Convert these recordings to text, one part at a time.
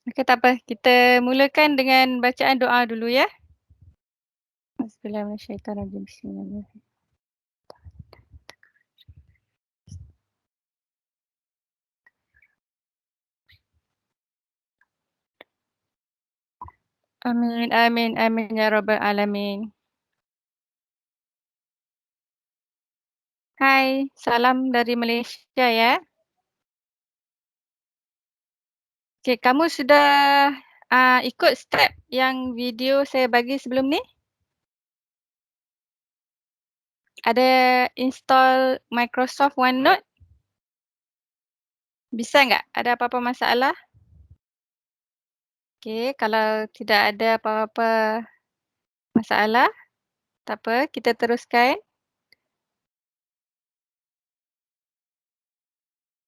Okey, tak apa. Kita mulakan dengan bacaan doa dulu ya. Bismillahirrahmanirrahim. Bismillahirrahmanirrahim. Amin, amin, amin ya rabbal alamin. Hai, salam dari Malaysia ya. Okey, kamu sudah ikut step yang video saya bagi sebelum ni? Ada install Microsoft OneNote? Bisa nggak? Ada apa-apa masalah? Okey, kalau tidak ada apa-apa masalah, tak apa, kita teruskan.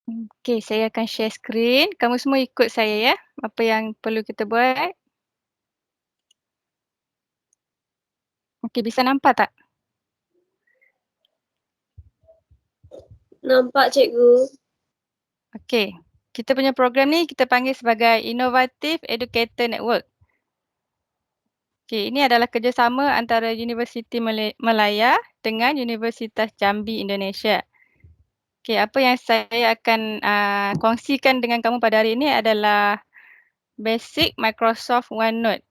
Okey, saya akan share skrin. Kamu semua ikut saya ya, apa yang perlu kita buat. Okey, bisa nampak tak? Nampak cikgu. Okey, kita punya program ni kita panggil sebagai Innovative Educator Network. Okey, ini adalah kerjasama antara Universiti Malaya dengan Universitas Jambi Indonesia. Okey, apa yang saya akan kongsikan dengan kamu pada hari ini adalah basic Microsoft OneNote.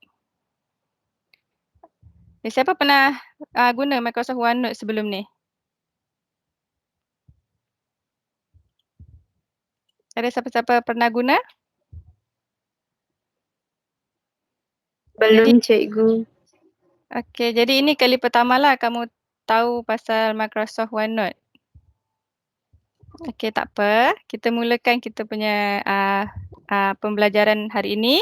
Siapa pernah guna Microsoft OneNote sebelum ni? Ada siapa-siapa pernah guna? Belum Jadi, cikgu. okey, jadi ini kali pertamalah kamu tahu pasal Microsoft OneNote. Okey, tak apa. Kita mulakan kita punya pembelajaran hari ini.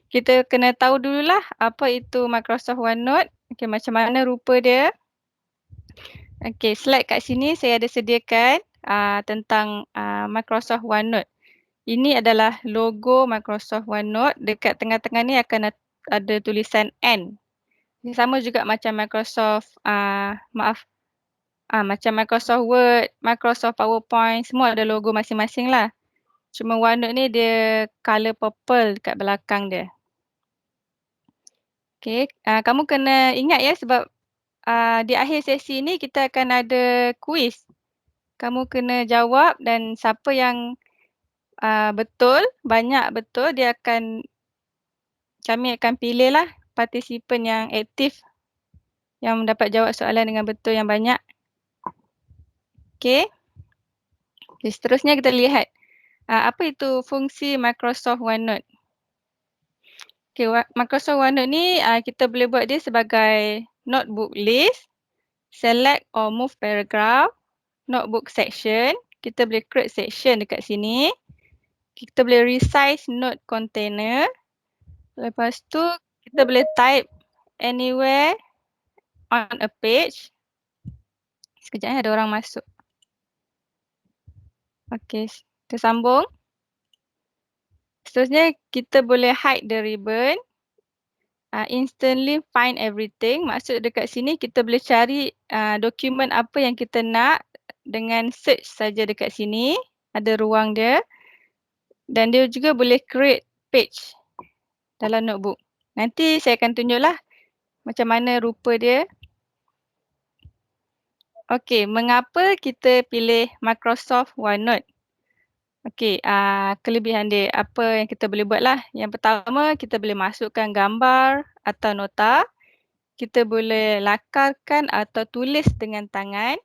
Kita kena tahu dululah apa itu Microsoft OneNote. Okey, macam mana rupa dia. Okey, slide kat sini saya ada sediakan tentang Microsoft OneNote. Ini adalah logo Microsoft OneNote. Dekat tengah-tengah ni akan ada tulisan N. Ini sama juga macam Microsoft, macam Microsoft Word, Microsoft PowerPoint, semua ada logo masing-masing lah. Cuma OneNote ni dia colour purple dekat belakang dia. Okey, kamu kena ingat ya sebab di akhir sesi ni kita akan ada kuis. Kamu kena jawab dan siapa yang betul, banyak betul, kami akan pilihlah partisipan yang aktif yang mendapat jawab soalan dengan betul yang banyak. Okey. Okay, seterusnya kita lihat apa itu fungsi Microsoft OneNote. Okay, Microsoft OneNote ni kita boleh buat dia sebagai notebook list, select or move paragraph, notebook section. Kita boleh create section dekat sini. Kita boleh resize note container. Lepas tu kita boleh type anywhere on a page. Sekejap ada orang masuk. Okey, kita sambung. Seterusnya kita boleh hide the ribbon. Instantly find everything. Maksud dekat sini kita boleh cari dokumen apa yang kita nak dengan search saja dekat sini. Ada ruang dia. Dan dia juga boleh create page dalam notebook. Nanti saya akan tunjuklah macam mana rupa dia. Okey, mengapa kita pilih Microsoft OneNote? Okey, kelebihan dia apa yang kita boleh buatlah. Yang pertama, kita boleh masukkan gambar atau nota. Kita boleh lakarkan atau tulis dengan tangan.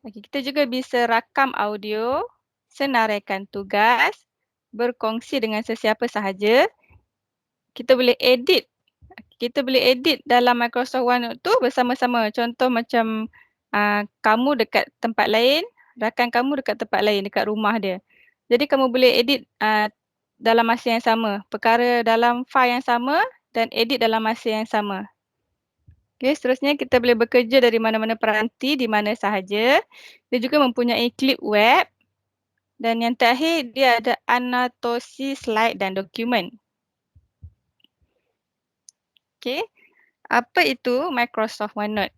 Okey, kita juga bisa rakam audio, senaraikan tugas, berkongsi dengan sesiapa sahaja. Kita boleh edit. Kita boleh edit dalam Microsoft OneNote tu bersama-sama. Contoh macam kamu dekat tempat lain, rakan kamu dekat tempat lain, dekat rumah dia. Jadi kamu boleh edit dalam masa yang sama. Perkara dalam file yang sama dan edit dalam masa yang sama. Okay, seterusnya kita boleh bekerja dari mana-mana peranti, di mana sahaja. Dia juga mempunyai klip web. Dan yang terakhir, dia ada anotasi slide dan dokumen. Okay, apa itu Microsoft OneNote?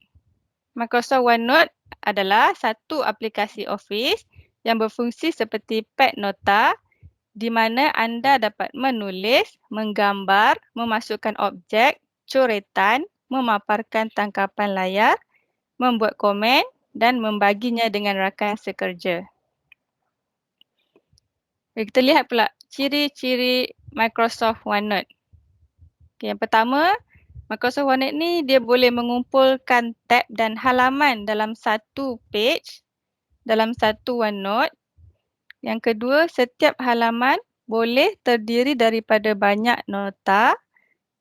Microsoft OneNote adalah satu aplikasi Office yang berfungsi seperti pad nota di mana anda dapat menulis, menggambar, memasukkan objek, coretan, memaparkan tangkapan layar, membuat komen dan membaginya dengan rakan sekerja. Kita lihat pula ciri-ciri Microsoft OneNote. Yang pertama, Microsoft OneNote ni dia boleh mengumpulkan tab dan halaman dalam satu page, dalam satu OneNote. Yang kedua, setiap halaman boleh terdiri daripada banyak nota.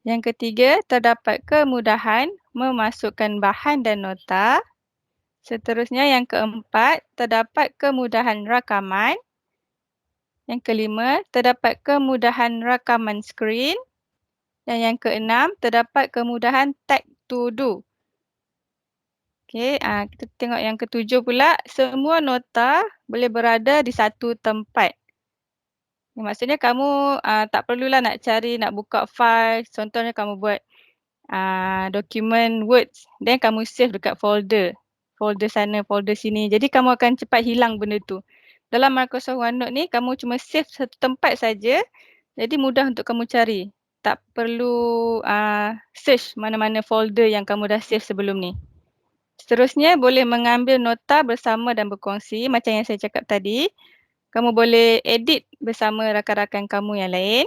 Yang ketiga, terdapat kemudahan memasukkan bahan dan nota. Seterusnya, yang keempat, terdapat kemudahan rakaman. Yang kelima, terdapat kemudahan rakaman skrin. Dan yang keenam, terdapat kemudahan tag to do. Okey, kita tengok yang ketujuh pula, semua nota boleh berada di satu tempat. Maksudnya kamu tak perlulah nak cari, nak buka file. Contohnya kamu buat dokumen Words, then kamu save dekat folder. Folder sana, folder sini. Jadi kamu akan cepat hilang benda tu. Dalam Microsoft OneNote ni, kamu cuma save satu tempat saja. Jadi mudah untuk kamu cari. Tak perlu search mana-mana folder yang kamu dah save sebelum ni. Seterusnya, boleh mengambil nota bersama dan berkongsi macam yang saya cakap tadi. Kamu boleh edit bersama rakan-rakan kamu yang lain.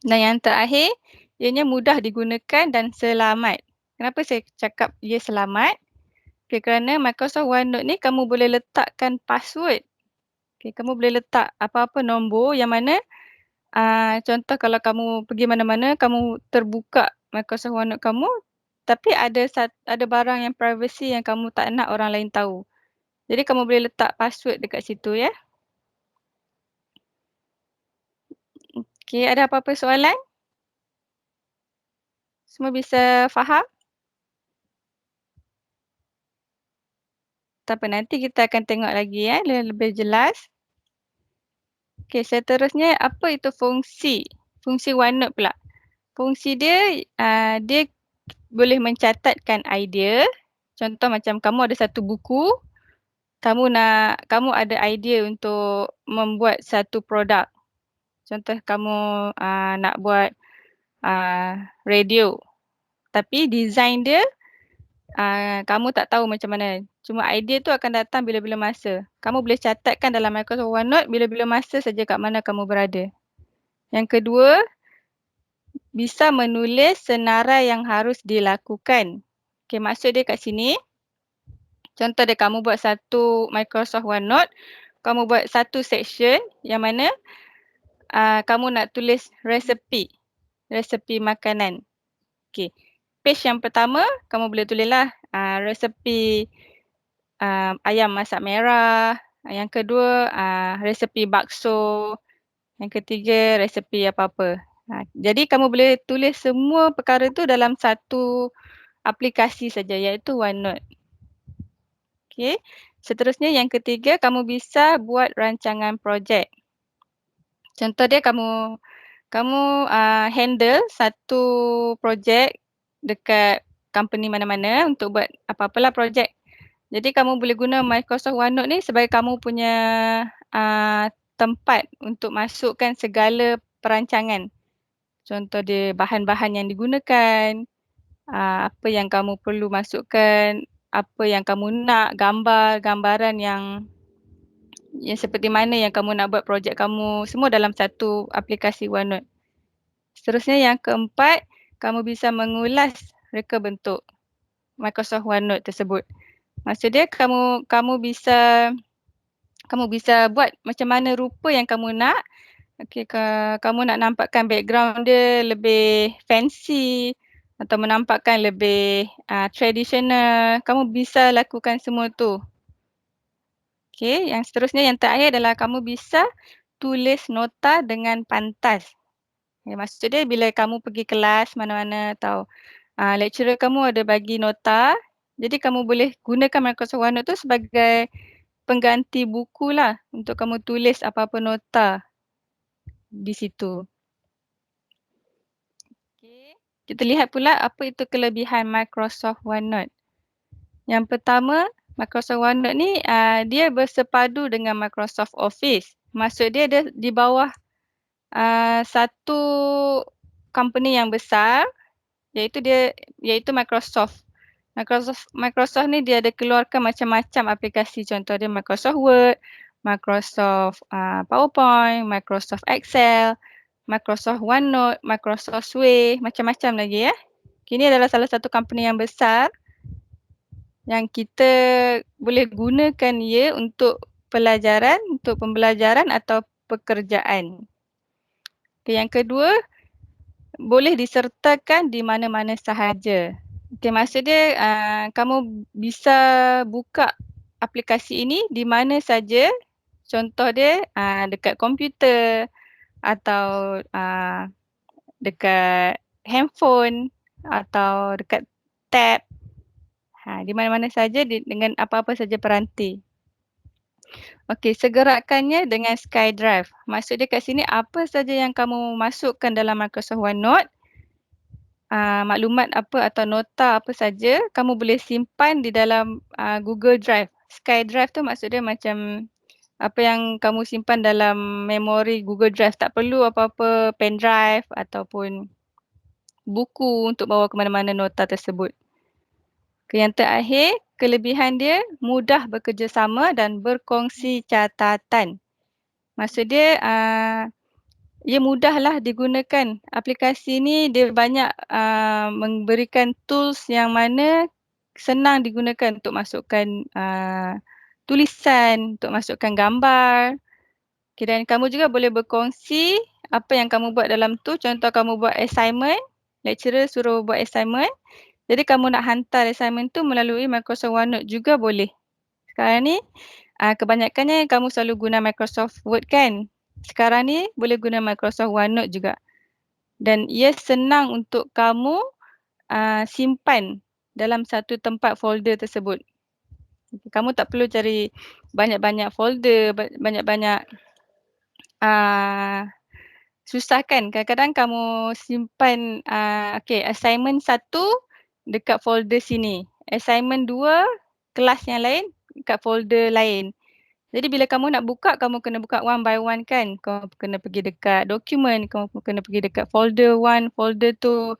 Dan yang terakhir, ianya mudah digunakan dan selamat. Kenapa saya cakap ia selamat? Okay, kerana Microsoft OneNote ni kamu boleh letakkan password. Okay, kamu boleh letak apa-apa nombor yang mana contoh kalau kamu pergi mana-mana, kamu terbuka Microsoft OneNote kamu, tapi ada barang yang privacy yang kamu tak nak orang lain tahu. Jadi kamu boleh letak password dekat situ ya. Okey, ada apa-apa soalan? Semua bisa faham? Tak apa, nanti kita akan tengok lagi ya, lebih jelas. Okey, seterusnya apa itu fungsi? Fungsi OneNote pula. Fungsi dia, dia boleh mencatatkan idea. Contoh macam kamu ada satu buku, kamu ada idea untuk membuat satu produk. Contoh kamu nak buat radio. Tapi design dia kamu tak tahu macam mana. Cuma idea tu akan datang bila-bila masa. Kamu boleh catatkan dalam Microsoft OneNote bila-bila masa saja kat mana kamu berada. Yang kedua, bisa menulis senarai yang harus dilakukan. Okey, maksud dia kat sini, contoh dia kamu buat satu Microsoft OneNote, kamu buat satu section yang mana kamu nak tulis resepi makanan. Okey, page yang pertama kamu boleh tulislah resepi ayam masak merah. Yang kedua, resepi bakso. Yang ketiga, resepi apa-apa. Jadi kamu boleh tulis semua perkara tu dalam satu aplikasi saja iaitu OneNote. Okey. Seterusnya yang ketiga, kamu bisa buat rancangan projek. Contoh dia kamu handle satu projek dekat company mana-mana untuk buat apa-apalah projek. Jadi kamu boleh guna Microsoft OneNote ni sebagai kamu punya tempat untuk masukkan segala perancangan. Contoh dia bahan-bahan yang digunakan, apa yang kamu perlu masukkan, apa yang kamu nak, gambaran yang seperti mana yang kamu nak buat projek kamu, semua dalam satu aplikasi OneNote. Seterusnya yang keempat, kamu bisa mengulas reka bentuk Microsoft OneNote tersebut. Maksud dia kamu bisa buat macam mana rupa yang kamu nak. Okey, kamu nak nampakkan background dia lebih fancy atau menampakkan lebih traditional, kamu bisa lakukan semua tu. Okey, yang seterusnya yang terakhir adalah kamu bisa tulis nota dengan pantas. Maksud dia bila kamu pergi kelas mana-mana atau lecturer kamu ada bagi nota, jadi kamu boleh gunakan Microsoft OneNote tu sebagai pengganti buku lah untuk kamu tulis apa-apa nota di situ. Okay. Kita lihat pula apa itu kelebihan Microsoft OneNote. Yang pertama, Microsoft OneNote ni dia bersepadu dengan Microsoft Office. Maksud dia di bawah satu company yang besar, iaitu Microsoft. Microsoft ni dia ada keluarkan macam-macam aplikasi, contoh dia Microsoft Word, Microsoft PowerPoint, Microsoft Excel, Microsoft OneNote, Microsoft Sway, macam-macam lagi ya. Ini adalah salah satu company yang besar yang kita boleh gunakan ia untuk pembelajaran atau pekerjaan. Okay, yang kedua, boleh disertakan di mana-mana sahaja. Okay, maksud dia kamu bisa buka aplikasi ini di mana saja. Contoh dia dekat komputer atau dekat handphone atau dekat tab. Di mana-mana saja dengan apa-apa saja peranti. Okey, segerakannya dengan SkyDrive. Maksud dia kat sini apa saja yang kamu masukkan dalam Microsoft OneNote, maklumat apa atau nota apa saja, kamu boleh simpan di dalam Google Drive. SkyDrive tu maksud dia macam apa yang kamu simpan dalam memori Google Drive. Tak perlu apa-apa pen drive ataupun buku untuk bawa ke mana-mana nota tersebut. Yang terakhir, kelebihan dia mudah bekerjasama dan berkongsi catatan. Maksud dia, ia mudahlah digunakan. Aplikasi ni dia banyak memberikan tools yang mana senang digunakan untuk masukkan tulisan, untuk masukkan gambar. Dan kamu juga boleh berkongsi apa yang kamu buat dalam tu. Contoh kamu buat assignment, lecturer suruh buat assignment. Jadi kamu nak hantar assignment tu melalui Microsoft OneNote juga boleh. Sekarang ni kebanyakannya kamu selalu guna Microsoft Word kan? Sekarang ni boleh guna Microsoft OneNote juga. Dan ia senang untuk kamu simpan dalam satu tempat folder tersebut. Kamu tak perlu cari banyak-banyak folder, banyak-banyak susah kan? Kadang-kadang kamu simpan assignment 1 dekat folder sini. Assignment 2 kelas yang lain dekat folder lain. Jadi bila kamu nak buka, kamu kena buka one by one kan? Kamu kena pergi dekat dokumen, kamu kena pergi dekat folder 1, folder 2.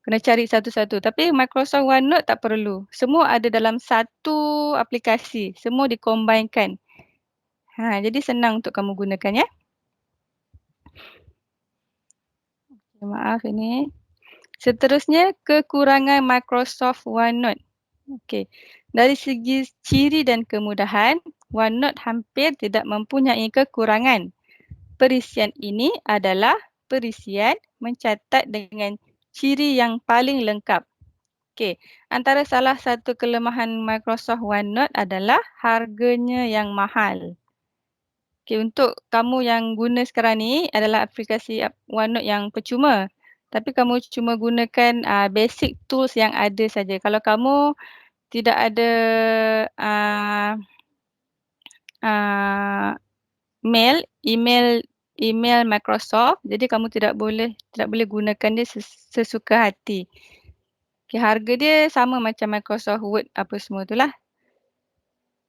Kena cari satu-satu. Tapi Microsoft OneNote tak perlu. Semua ada dalam satu aplikasi. Semua dikombainkan. Jadi senang untuk kamu gunakan ya. Maaf ini. Seterusnya, kekurangan Microsoft OneNote. Okey. Dari segi ciri dan kemudahan, OneNote hampir tidak mempunyai kekurangan. Perisian ini adalah perisian mencatat dengan ciri yang paling lengkap. Okey, antara salah satu kelemahan Microsoft OneNote adalah harganya yang mahal. Okey, untuk kamu yang guna sekarang ni adalah aplikasi OneNote yang percuma. Tapi kamu cuma gunakan basic tools yang ada saja. Kalau kamu tidak ada email Microsoft, jadi kamu tidak boleh gunakan dia sesuka hati. Okay, harga dia sama macam Microsoft Word apa semua itulah.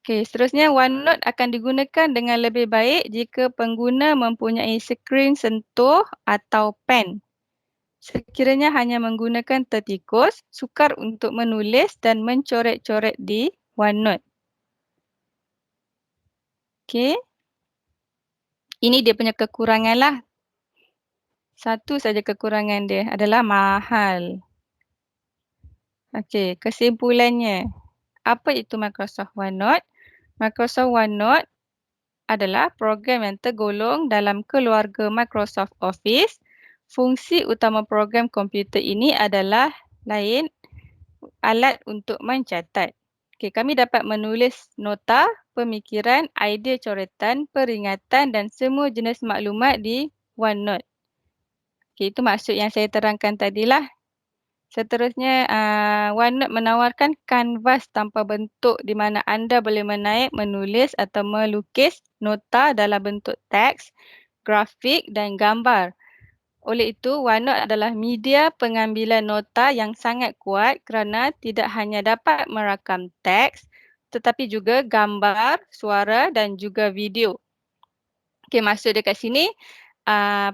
Okay, seterusnya OneNote akan digunakan dengan lebih baik jika pengguna mempunyai skrin sentuh atau pen. Sekiranya hanya menggunakan tertikus, sukar untuk menulis dan mencoret-coret di OneNote. Okay. Ini dia punya kekurangan lah. Satu saja kekurangan dia adalah mahal. Okey, kesimpulannya. Apa itu Microsoft OneNote? Microsoft OneNote adalah program yang tergolong dalam keluarga Microsoft Office. Fungsi utama program komputer ini adalah alat untuk mencatat. Okey, kami dapat menulis nota, pemikiran, idea coretan, peringatan dan semua jenis maklumat di OneNote. Okay, itu maksud yang saya terangkan tadilah. Seterusnya, OneNote menawarkan kanvas tanpa bentuk di mana anda boleh menaik, menulis atau melukis nota dalam bentuk teks, grafik dan gambar. Oleh itu, OneNote adalah media pengambilan nota yang sangat kuat kerana tidak hanya dapat merakam teks tetapi juga gambar, suara dan juga video. Okey, maksud dia kat sini,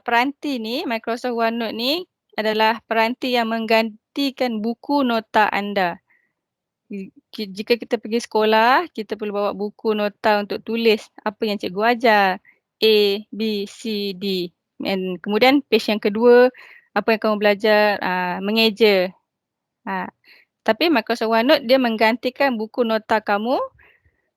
peranti ni, Microsoft OneNote ni adalah peranti yang menggantikan buku nota anda. Jika kita pergi sekolah, kita perlu bawa buku nota untuk tulis apa yang cikgu ajar, A, B, C, D. And kemudian page yang kedua, apa yang kamu belajar, mengeja. Tapi Microsoft OneNote dia menggantikan buku nota kamu,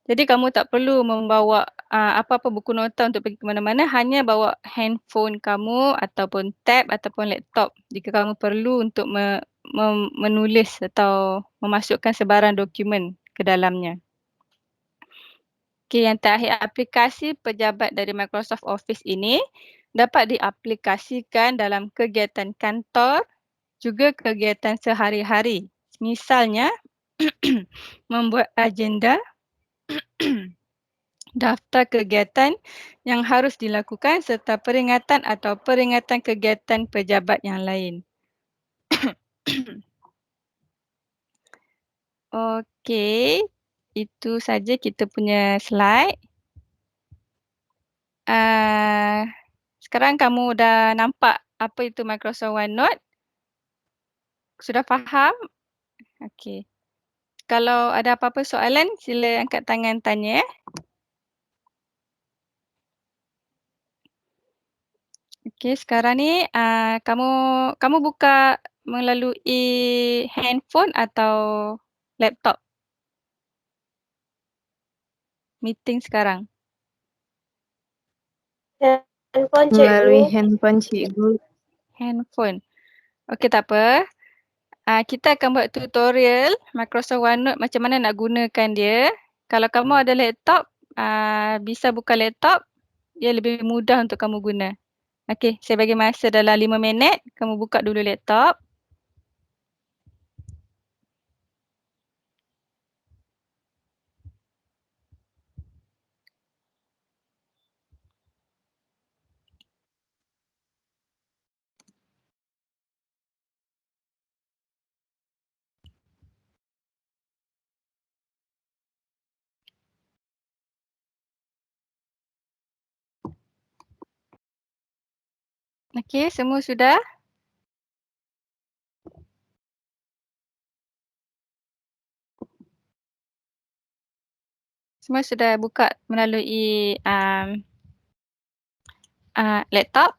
jadi kamu tak perlu membawa apa-apa buku nota untuk pergi ke mana-mana, hanya bawa handphone kamu ataupun tab ataupun laptop jika kamu perlu untuk menulis atau memasukkan sebarang dokumen ke dalamnya. Okey, yang terakhir, aplikasi pejabat dari Microsoft Office ini dapat diaplikasikan dalam kegiatan kantor, juga kegiatan sehari-hari. Misalnya, membuat agenda, daftar kegiatan yang harus dilakukan serta peringatan atau peringatan kegiatan pejabat yang lain. Okey, itu saja kita punya slide. Sekarang kamu dah nampak apa itu Microsoft OneNote? Sudah faham? Okey. Kalau ada apa-apa soalan, sila angkat tangan tanya. Okey, sekarang ni kamu buka melalui handphone atau laptop? Meeting sekarang. Handphone Melalui cikgu. handphone cikgu. Handphone. Okey, tak apa. Kita akan buat tutorial Microsoft OneNote macam mana nak gunakan dia. Kalau kamu ada laptop, bisa buka laptop, dia lebih mudah untuk kamu guna. Okey, saya bagi masa dalam 5 minit. Kamu buka dulu laptop. Okey, semua sudah? Semua sudah buka melalui laptop?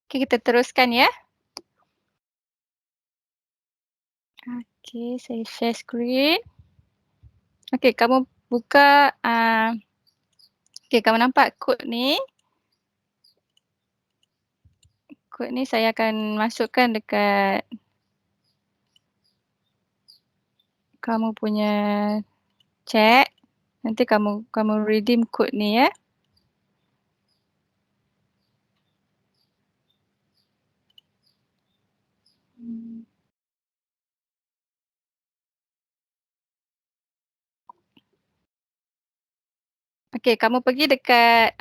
Okey, kita teruskan ya. Okey, saya share screen. Okey, kamu buka, okey, kamu nampak kod ni? Kod ni saya akan masukkan dekat kamu punya chat. Nanti kamu redeem kod ni ya. Okey, kamu pergi dekat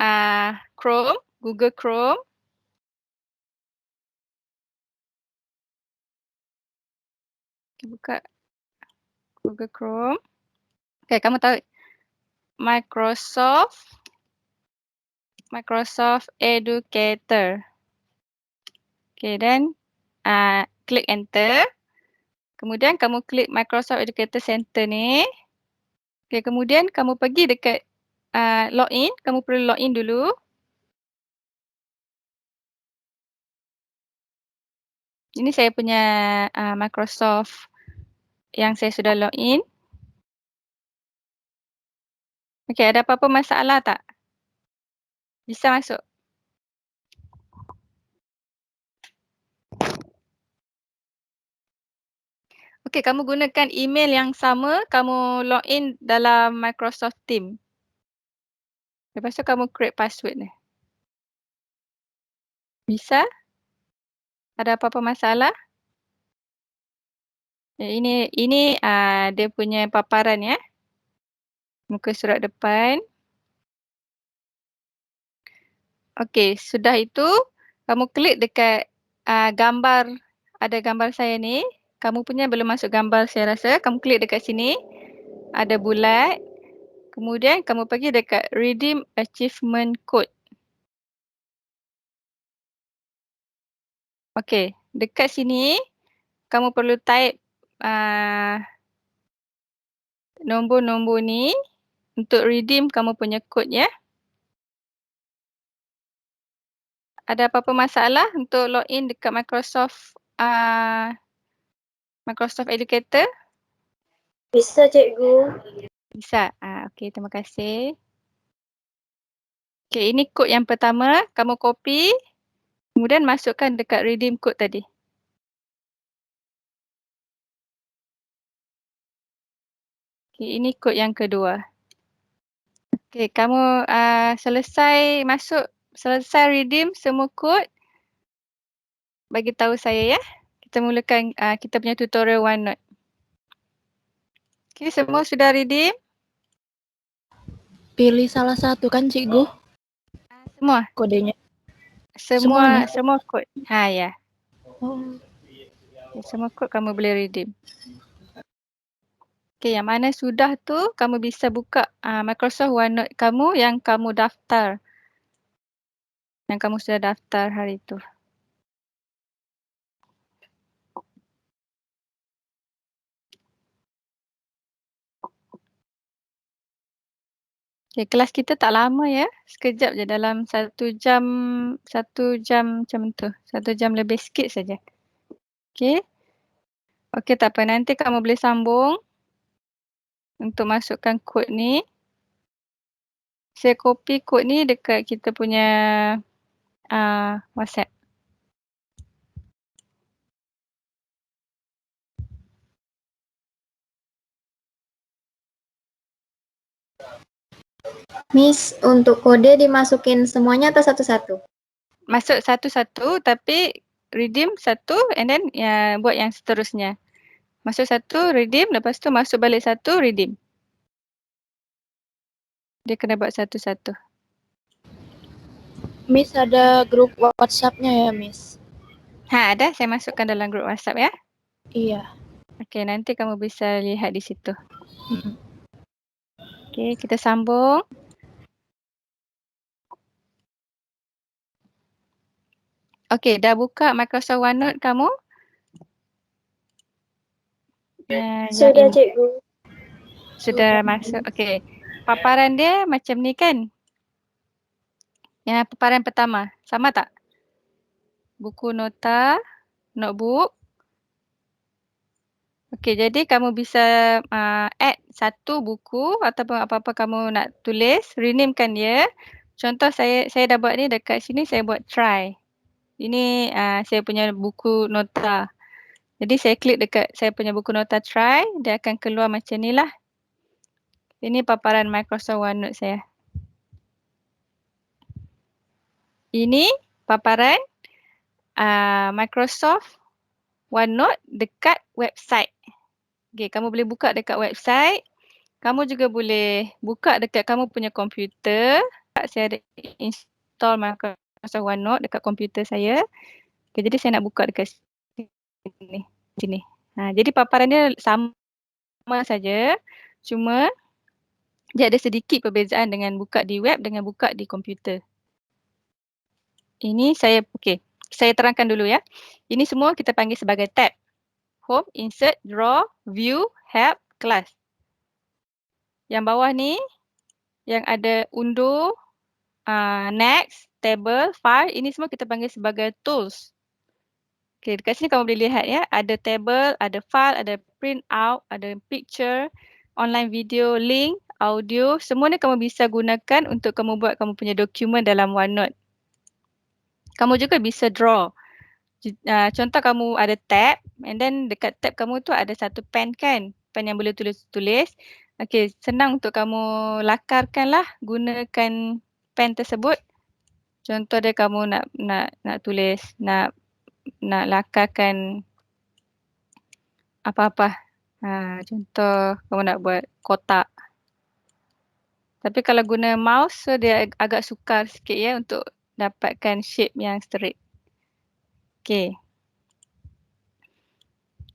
Chrome, Google Chrome. Okay, buka Google Chrome. Okey, kamu tahu Microsoft Educator. Okey, dan klik enter. Kemudian kamu klik Microsoft Educator Center ni. Okey, kemudian kamu pergi dekat login. Kamu perlu login dulu. Ini saya punya Microsoft yang saya sudah login. Okey, ada apa-apa masalah tak? Bisa masuk? Okey, kamu gunakan email yang sama, kamu login dalam Microsoft Teams. Lepas tu kamu create password ni. Bisa? Ada apa-apa masalah? Ini dia punya paparan ya. Muka surat depan. Okey, sudah itu kamu klik dekat gambar, ada gambar saya ni. kamu punya belum masuk gambar saya rasa. Kamu klik dekat sini. Ada bulat. Kemudian kamu pergi dekat Redeem Achievement Code. Okey, dekat sini kamu perlu type nombor-nombor ni untuk redeem kamu punya kod ya. Ada apa-apa masalah untuk login dekat Microsoft Educator? Bisa, Cikgu. Bisa. Okey, terima kasih. Okey, ini kod yang pertama, kamu copy, kemudian masukkan dekat redeem code tadi. Okey, ini kod yang kedua. Okey, kamu selesai redeem semua kod, bagi tahu saya ya. Kita mulakan kita punya tutorial OneNote. Okey, semua sudah redeem? Pilih salah satu kan, Cikgu? Semua? Kodenya. Semua Semuanya? kod. Ya. Oh. Semua kod kamu boleh redeem. Okey, yang mana sudah tu, kamu bisa buka Microsoft OneNote kamu yang kamu daftar. Yang kamu sudah daftar hari itu. Okey, kelas kita tak lama ya. Sekejap je dalam 1 jam macam tu. 1 jam lebih sikit saja. Okey. Okey, tak apa. Nanti kamu boleh sambung untuk masukkan kod ni. Saya copy kod ni dekat kita punya WhatsApp. Miss, untuk kode dimasukin semuanya atau satu-satu? Masuk satu-satu tapi redeem satu and then buat yang seterusnya. Masuk satu, redeem, lepas tu masuk balik satu, redeem. Dia kena buat satu-satu. Miss, ada grup WhatsApp-nya ya, Miss? Ada. Saya masukkan dalam grup WhatsApp ya. Iya. Okey, nanti kamu bisa lihat di situ. Okey, kita sambung. Okey, dah buka Microsoft OneNote kamu? Sudah, Cikgu. Sudah masuk. Okey. Paparan dia macam ni kan? Yang paparan pertama. Sama tak? Buku nota, notebook. Okey, jadi kamu bisa add satu buku ataupun apa-apa kamu nak tulis, renamekan dia. Contoh saya dah buat ni dekat sini, saya buat try. Ini saya punya buku nota. Jadi saya klik dekat saya punya buku nota try, dia akan keluar macam ni lah. Ini paparan Microsoft OneNote saya. Ini paparan Microsoft OneNote dekat website. Okay, kamu boleh buka dekat website. Kamu juga boleh buka dekat kamu punya komputer. Saya ada install Microsoft OneNote dekat komputer saya. Okay, jadi saya nak buka dekat sini. Jadi paparan dia sama saja. Cuma dia ada sedikit perbezaan dengan buka di web dengan buka di komputer. Ini saya terangkan dulu ya. Ini semua kita panggil sebagai tab. Home, Insert, Draw, View, Help, Class. Yang bawah ni, yang ada undur, next, table, file, ini semua kita panggil sebagai tools. Okay, dekat sini kamu boleh lihat ya, ada table, ada file, ada print out, ada picture, online video, link, audio, semua ni kamu bisa gunakan untuk kamu buat kamu punya dokumen dalam OneNote. Kamu juga bisa draw. Contoh kamu ada tab and then dekat tab kamu tu ada satu pen kan, pen yang boleh tulis-tulis. Okey, senang untuk kamu lakarkan lah gunakan pen tersebut. Contoh dia kamu nak tulis, nak lakarkan apa-apa. Contoh kamu nak buat kotak. Tapi kalau guna mouse so dia agak sukar sikit ya untuk dapatkan shape yang straight. Okey.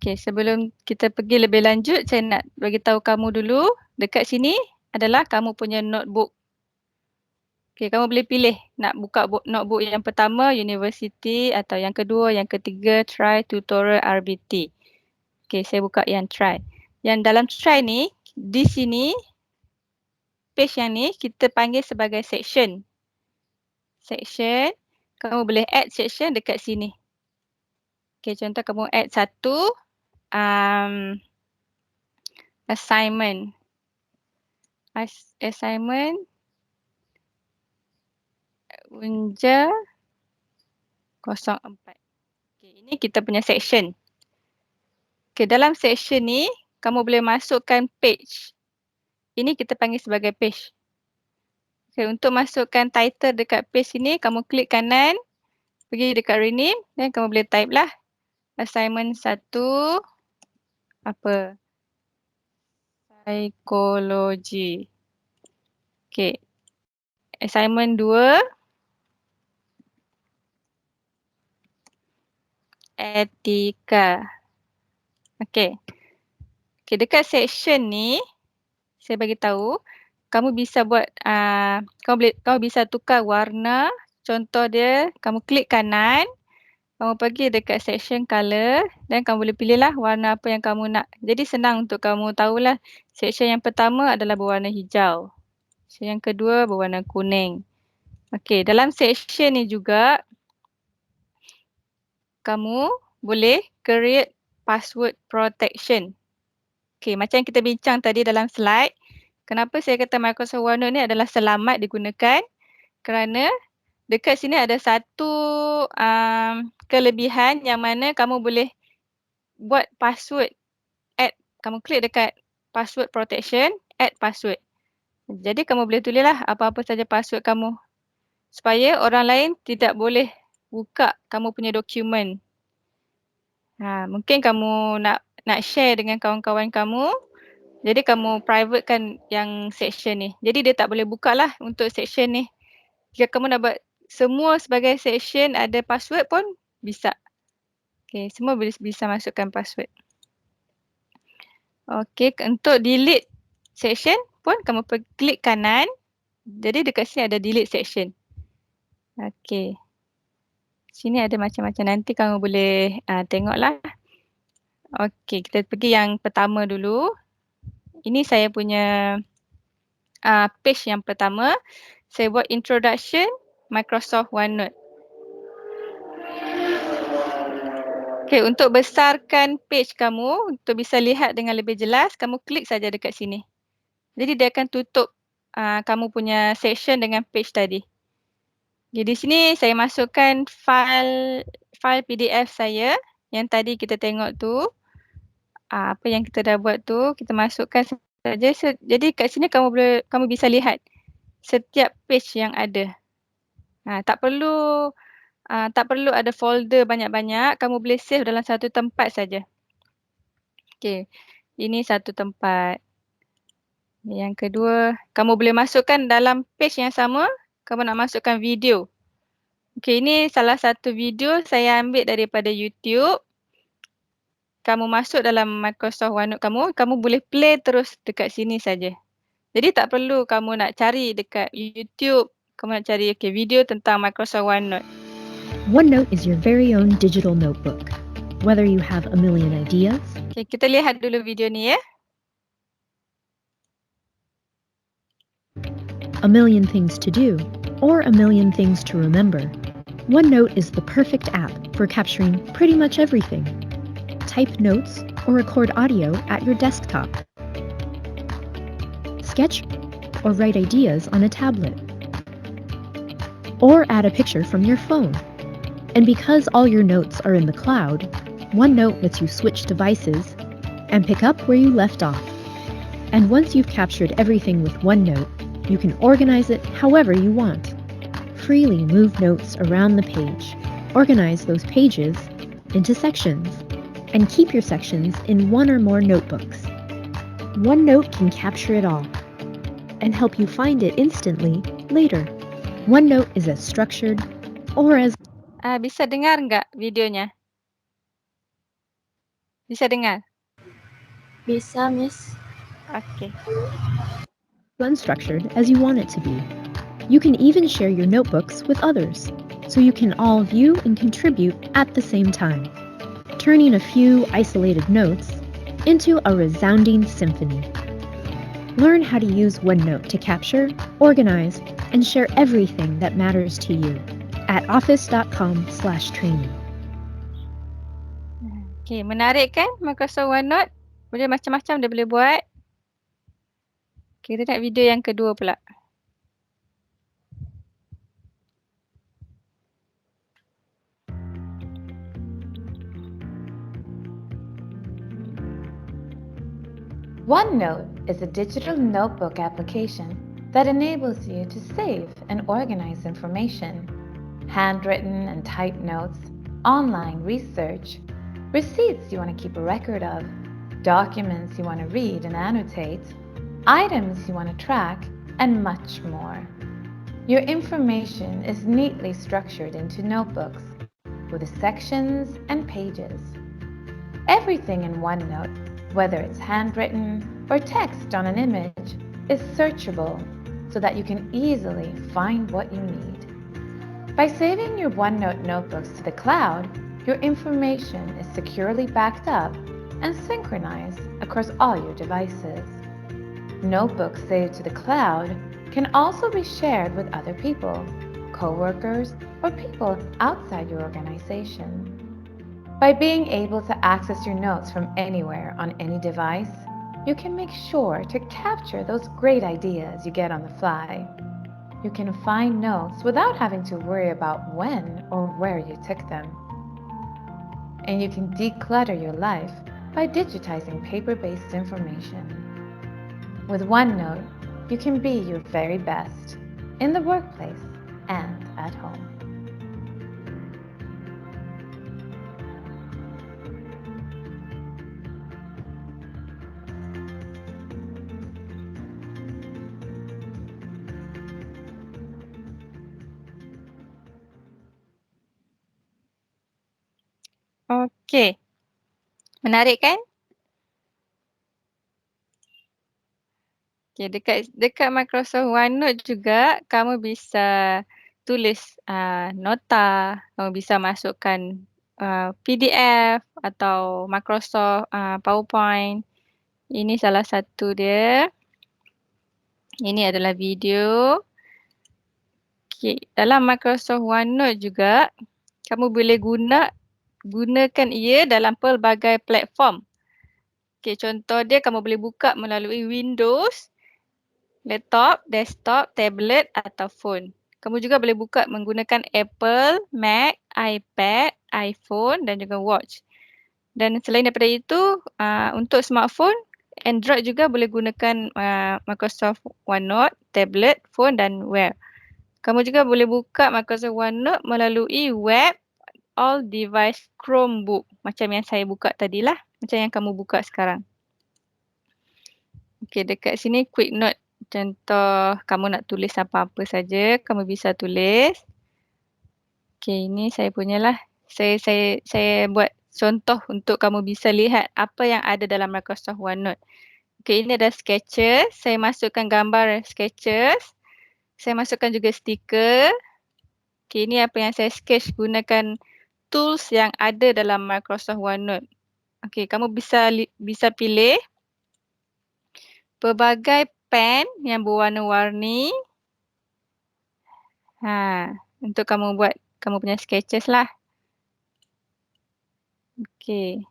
Okey, sebelum kita pergi lebih lanjut, saya nak bagi tahu kamu dulu, dekat sini adalah kamu punya notebook. Okey, kamu boleh pilih nak buka notebook yang pertama university atau yang kedua, yang ketiga try tutorial RBT. Okey, saya buka yang try. Yang dalam try ni, di sini page yang ni kita panggil sebagai section. Section, kamu boleh add section dekat sini. Okey, contoh kamu add satu assignment. Assignment Unja 04. Okey, ini kita punya section. Okey, dalam section ni kamu boleh masukkan page. Ini kita panggil sebagai page. Okey, untuk masukkan title dekat page ini, kamu klik kanan, pergi dekat rename dan kamu boleh type lah assignment 1 apa? Psikologi. Okey. Assignment 2 etika. Okey. Okey, dekat section ni saya bagi tahu kamu bisa buat kamu bisa tukar warna. Contoh dia, kamu klik kanan, kamu pergi dekat section color dan kamu boleh pilihlah warna apa yang kamu nak. Jadi senang untuk kamu tahulah section yang pertama adalah berwarna hijau. Section yang kedua berwarna kuning. Okey, dalam section ni juga kamu boleh create password protection. Okey, macam yang kita bincang tadi dalam slide, kenapa saya kata Microsoft OneNote ni adalah selamat digunakan? Kerana dekat sini ada satu kelebihan yang mana kamu boleh buat password, kamu klik dekat password protection, add password. Jadi kamu boleh tulislah apa-apa saja password kamu supaya orang lain tidak boleh buka kamu punya dokumen. Mungkin kamu nak share dengan kawan-kawan kamu, jadi kamu privatekan yang section ni. Jadi dia tak boleh buka lah untuk section ni. Jika kamu nak buat semua sebagai section ada password pun bisa. Okey, semua bisa masukkan password. Okey, untuk delete section pun kamu klik kanan. Jadi dekat sini ada delete section. Okey. Sini ada macam-macam, nanti kamu boleh tengoklah. Okey, kita pergi yang pertama dulu. Ini saya punya page yang pertama. Saya buat introduction Microsoft OneNote. Okey, untuk besarkan page kamu, untuk bisa lihat dengan lebih jelas, kamu klik saja dekat sini. Jadi dia akan tutup kamu punya section dengan page tadi. Jadi di sini saya masukkan file PDF saya yang tadi kita tengok tu. Apa yang kita dah buat tu, kita masukkan saja. Jadi kat sini kamu bisa lihat setiap page yang ada. Tak perlu ada folder banyak-banyak, kamu boleh save dalam satu tempat saja. Okey, ini satu tempat. Yang kedua, kamu boleh masukkan dalam page yang sama, kamu nak masukkan video. Okey, ini salah satu video saya ambil daripada YouTube. Kamu masuk dalam Microsoft OneNote kamu boleh play terus dekat sini saja. Jadi tak perlu kamu nak cari dekat YouTube, kamu nak cari video tentang Microsoft OneNote. OneNote is your very own digital notebook. Whether you have a million ideas, Okey, kita lihat dulu video ni ya. a million things to do, or a million things to remember, OneNote is the perfect app for capturing pretty much everything. Type notes or record audio at your desktop. Sketch or write ideas on a tablet. Or add a picture from your phone. And because all your notes are in the cloud, OneNote lets you switch devices and pick up where you left off. And once you've captured everything with OneNote, you can organize it however you want. Freely move notes around the page, organize those pages into sections, and keep your sections in one or more notebooks. OneNote can capture it all and help you find it instantly later. OneNote is as structured or as Bisa dengar enggak videonya? Bisa dengar? Bisa, Miss. Okey. Unstructured as you want it to be. You can even share your notebooks with others, so you can all view and contribute at the same time, turning a few isolated notes into a resounding symphony. Learn how to use OneNote to capture, organize, and share everything that matters to you at office.com/training. Okey, menarik kan Microsoft OneNote? Boleh macam-macam dia boleh buat. Kita tengok video yang kedua pula. OneNote is a digital notebook application that enables you to save and organize information, handwritten and typed notes, online research, receipts you want to keep a record of, documents you want to read and annotate, items you want to track, and much more. Your information is neatly structured into notebooks with sections and pages. Everything in OneNote, whether it's handwritten or text on an image, is searchable so that you can easily find what you need. By saving your OneNote notebooks to the cloud, your information is securely backed up and synchronized across all your devices. Notebooks saved to the cloud can also be shared with other people, coworkers, or people outside your organization. By being able to access your notes from anywhere on any device, you can make sure to capture those great ideas you get on the fly. You can find notes without having to worry about when or where you took them. And you can declutter your life by digitizing paper-based information. With OneNote, you can be your very best in the workplace and at home. Okey. Menarik kan? Okey, dekat Microsoft OneNote juga kamu bisa tulis nota, kamu bisa masukkan PDF atau Microsoft PowerPoint. Ini salah satu dia. Ini adalah video. Okey, dalam Microsoft OneNote juga kamu boleh gunakan ia dalam pelbagai platform. Okey, contoh dia kamu boleh buka melalui Windows, laptop, desktop, tablet atau phone. Kamu juga boleh buka menggunakan Apple, Mac, iPad, iPhone dan juga watch. Dan selain daripada itu, untuk smartphone, Android juga boleh gunakan Microsoft OneNote, tablet, phone dan web. Kamu juga boleh buka Microsoft OneNote melalui web all device Chromebook. Macam yang saya buka tadilah, macam yang kamu buka sekarang. Okey, dekat sini quick note. Contoh kamu nak tulis apa-apa saja, kamu bisa tulis. Okey, ini saya punyalah. Saya buat contoh untuk kamu bisa lihat apa yang ada dalam Microsoft OneNote. Okey, ini ada Sketches. Saya masukkan gambar Sketches. Saya masukkan juga stiker. Okey, ini apa yang saya sketch gunakan tools yang ada dalam Microsoft OneNote. Okey, kamu bisa pilih pelbagai pen yang berwarna-warni. Untuk kamu buat kamu punya sketches lah. Okey.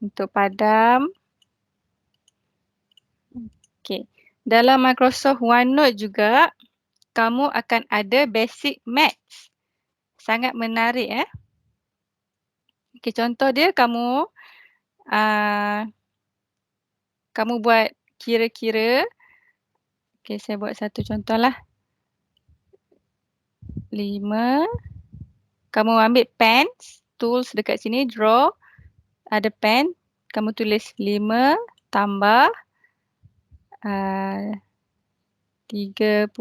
Untuk padam. Okey. Dalam Microsoft OneNote juga, kamu akan ada basic maths. Sangat menarik Okey, contoh dia kamu buat kira-kira. Okey, saya buat satu contoh lah. 5. Kamu ambil pen, tools dekat sini, draw. Ada pen. Kamu tulis 5 tambah 31.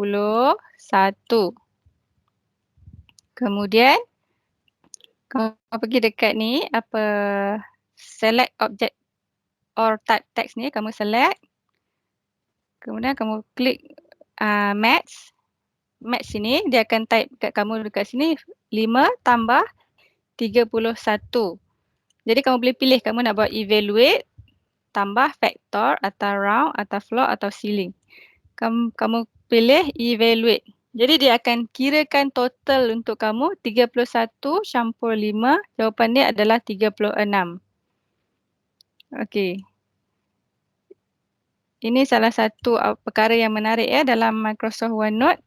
Kemudian Kamu pergi dekat ni, select object or type text ni, kamu select. Kemudian kamu klik match. Match sini, dia akan type kat kamu dekat sini 5 tambah 31. Jadi kamu boleh pilih kamu nak buat evaluate, tambah factor, atau round, atau floor, atau ceiling. Kamu pilih evaluate. Jadi dia akan kirakan total untuk kamu 31 campur 5. Jawapan dia adalah 36. Okey. Ini salah satu perkara yang menarik ya dalam Microsoft OneNote.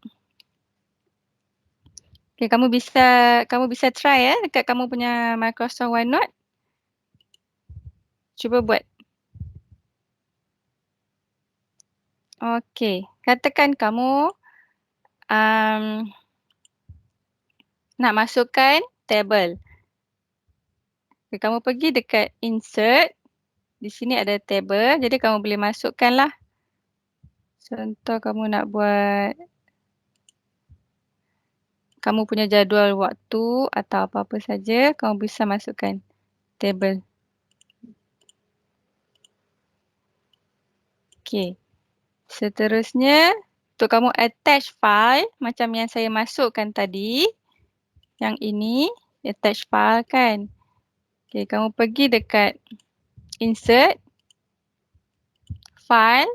Okay, kamu bisa try ya dekat kamu punya Microsoft OneNote. Cuba buat. Okey, katakan kamu nak masukkan table. Okay, kamu pergi dekat insert. Di sini ada table, jadi kamu boleh masukkanlah. Contoh kamu nak buat kamu punya jadual waktu atau apa-apa saja, kamu bisa masukkan table. Okey. Seterusnya, untuk kamu attach file macam yang saya masukkan tadi. Yang ini, attach file kan. Okey, kamu pergi dekat insert, file.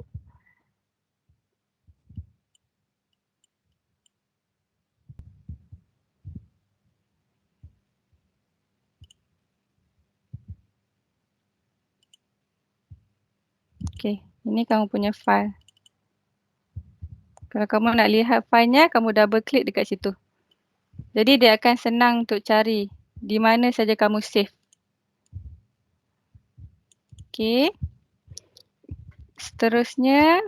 Okey, ini kamu punya file. Kalau kamu nak lihat filenya, kamu double klik dekat situ. Jadi dia akan senang untuk cari di mana saja kamu save. Okey. Seterusnya,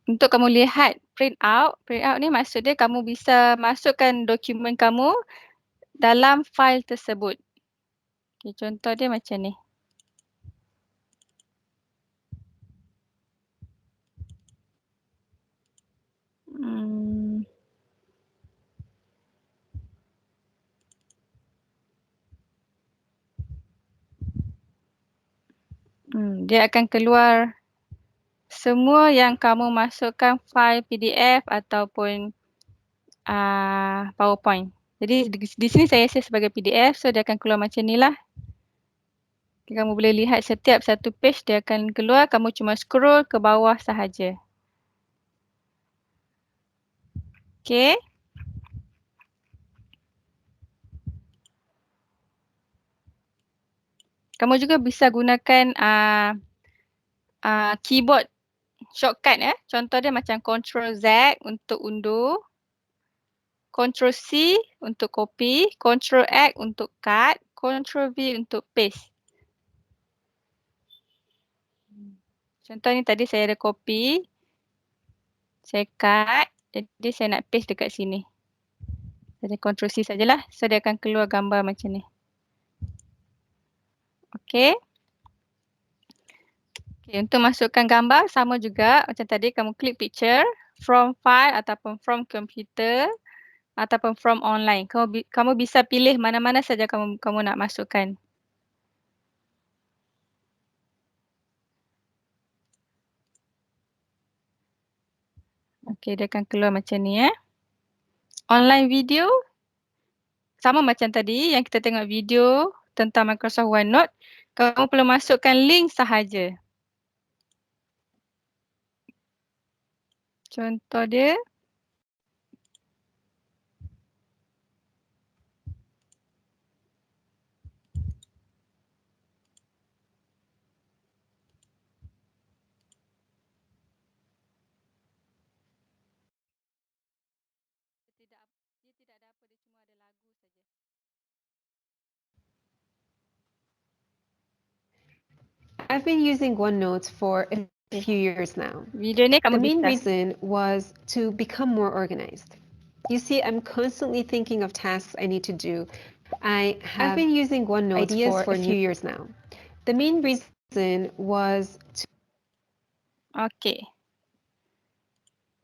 untuk kamu lihat print out ni maksud dia kamu bisa masukkan dokumen kamu dalam file tersebut. Okay, contoh dia macam ni. Dia akan keluar semua yang kamu masukkan file PDF ataupun PowerPoint. Jadi di sini saya save sebagai PDF, so dia akan keluar macam ni lah. Kamu boleh lihat setiap satu page dia akan keluar, kamu cuma scroll ke bawah sahaja. Okay. Kamu juga bisa gunakan keyboard shortcut ya. Contoh dia macam Ctrl Z untuk undur, Ctrl C untuk copy, Ctrl X untuk cut, Ctrl V untuk paste. Contoh ni tadi saya ada copy, saya cut, jadi saya nak paste dekat sini. Jadi Ctrl C sajalah, so dia akan keluar gambar macam ni. Okay. Okay, untuk masukkan gambar sama juga macam tadi, kamu klik picture, from file ataupun from computer ataupun from online. Kamu bisa pilih mana-mana saja kamu nak masukkan. Okay, dia akan keluar macam ni ya. Online video sama macam tadi yang kita tengok video tentang Microsoft OneNote, kamu perlu masukkan link sahaja. Contoh dia. Dia tidak ada apa, dia cuma ada lagu saja. I've been using OneNote for a few years now. Video ni The kamu main bisa. reason was to become more organized. You see, I'm constantly thinking of tasks I need to do. I've been using OneNote for a few years now. The main reason was to... Okay.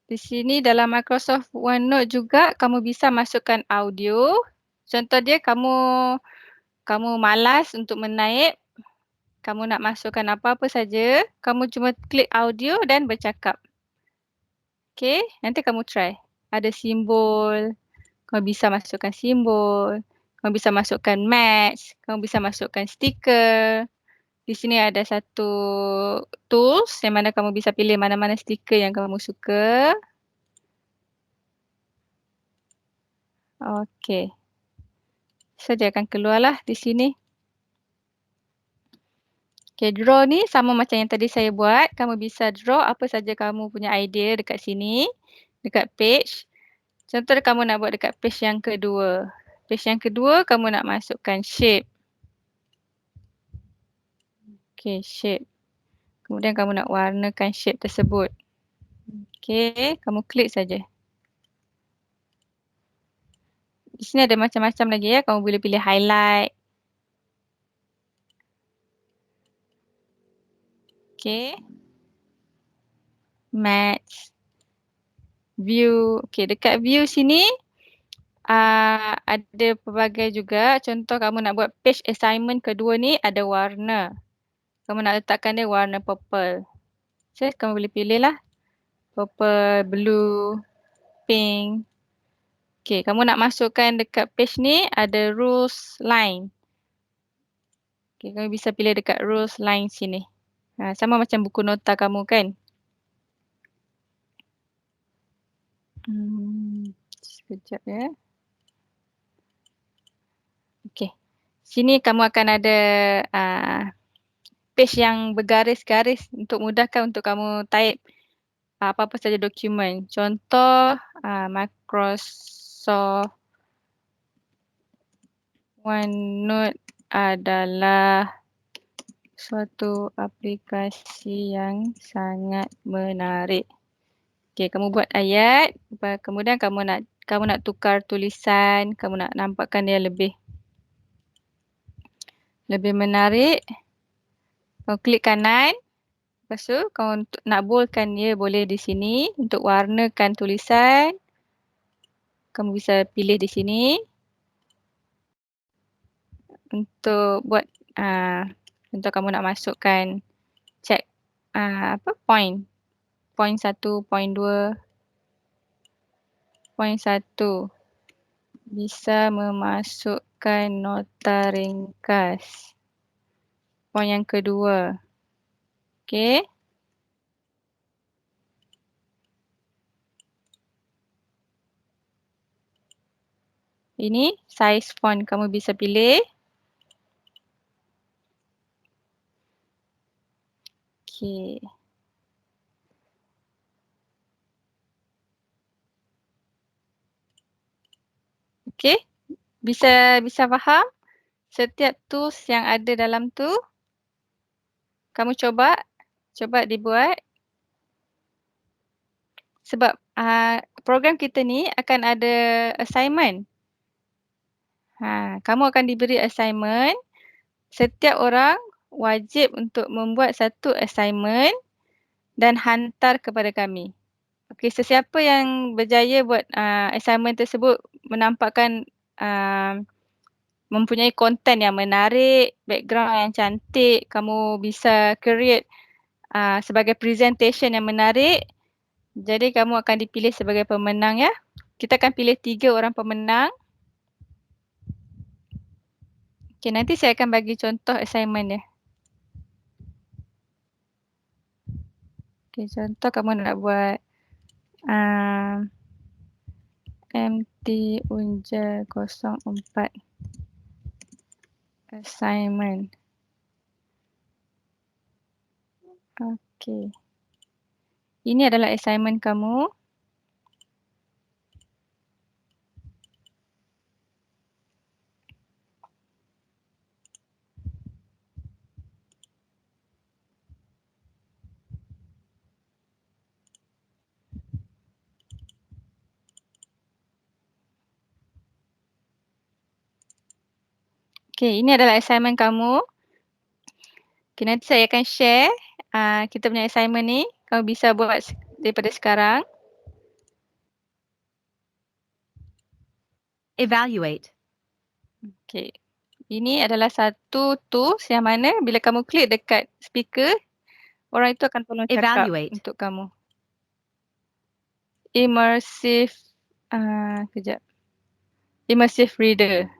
Di sini dalam Microsoft OneNote juga kamu bisa masukkan audio. Contoh dia kamu malas untuk menaip, kamu nak masukkan apa-apa saja, kamu cuma klik audio dan bercakap. Okey, nanti kamu try. Ada simbol, kamu bisa masukkan simbol, kamu bisa masukkan match, kamu bisa masukkan stiker. Di sini ada satu tools yang mana kamu bisa pilih mana-mana stiker yang kamu suka. Okey. So dia akan keluarlah di sini. Okey, draw ni sama macam yang tadi saya buat. Kamu bisa draw apa saja kamu punya idea dekat sini, dekat page. Contoh kamu nak buat dekat page yang kedua. Page yang kedua kamu nak masukkan shape. Okey, shape. Kemudian kamu nak warnakan shape tersebut. Okey, kamu klik saja. Di sini ada macam-macam lagi ya. Kamu boleh pilih highlight. Okey. Match. View. Okey, dekat view sini ada pelbagai juga. Contoh kamu nak buat page assignment kedua ni ada warna. Kamu nak letakkan dia warna purple. So, kamu boleh pilih lah. Purple, blue, pink. Okey, kamu nak masukkan dekat page ni ada rules line. Okey, kamu bisa pilih dekat rules line sini. Sama macam buku nota kamu kan? Sekejap ya. Okey. Sini kamu akan ada page yang bergaris-garis untuk mudahkan untuk kamu type apa-apa saja dokumen. Contoh Microsoft OneNote adalah suatu aplikasi yang sangat menarik. Okey, kamu buat ayat, kemudian kamu nak tukar tulisan, kamu nak nampakkan dia lebih menarik. Kamu klik kanan. Lepas tu kamu nak boldkan dia boleh di sini. Untuk warnakan tulisan, kamu bisa pilih di sini. Untuk buat contoh kamu nak masukkan check point. Point 1, point 2. Point 1. Bisa memasukkan nota ringkas. Point yang kedua. Okey. Ini size font kamu bisa pilih. Okey. Okey. Bisa faham? Setiap tools yang ada dalam tu, kamu cuba dibuat. Sebab program kita ni akan ada assignment. Kamu akan diberi assignment. Setiap orang wajib untuk membuat satu assignment dan hantar kepada kami. Okey, sesiapa yang berjaya buat assignment tersebut menampakkan mempunyai konten yang menarik, background yang cantik, kamu bisa create sebagai presentation yang menarik. Jadi kamu akan dipilih sebagai pemenang ya. Kita akan pilih 3 orang pemenang. Okey, nanti saya akan bagi contoh assignment dia. Okey, contoh kamu nak buat MT Unja 04 assignment. Okey. Ini adalah assignment kamu. Okey, ini adalah assignment kamu. Okey, nanti saya akan share kita punya assignment ni. Kamu bisa buat daripada sekarang. Evaluate. Okey. Ini adalah satu tools yang mana bila kamu klik dekat speaker, orang itu akan tolong cakap Evaluate. untuk kamu. Immersive, kejap. Immersive reader.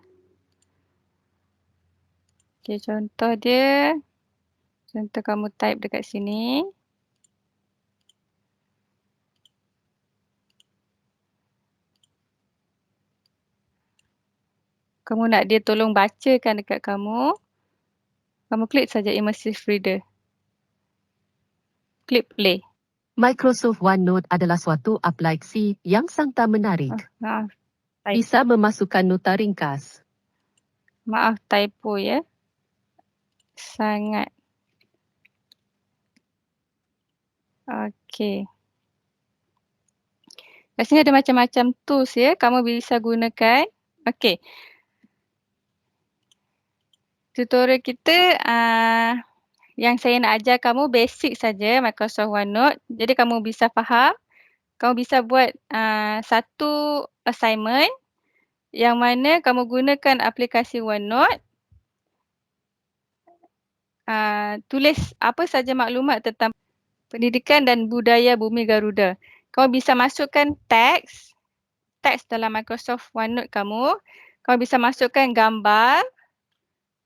Okey, contoh dia. Contoh kamu type dekat sini. Kamu nak dia tolong bacakan dekat kamu. Kamu klik saja immersive reader. Klik play. Microsoft OneNote adalah suatu aplikasi yang sangat menarik. Maaf, Bisa memasukkan nota ringkas. maaf typo ya. Sangat. Okey. Kat sini ada macam-macam tools ya, kamu bisa gunakan. Okey. Tutorial kita yang saya nak ajar kamu basic saja Microsoft OneNote. Jadi kamu bisa faham, kamu bisa buat satu assignment yang mana kamu gunakan aplikasi OneNote. Tulis apa saja maklumat tentang pendidikan dan budaya Bumi Garuda. Kamu bisa masukkan teks dalam Microsoft OneNote kamu. Kamu bisa masukkan gambar.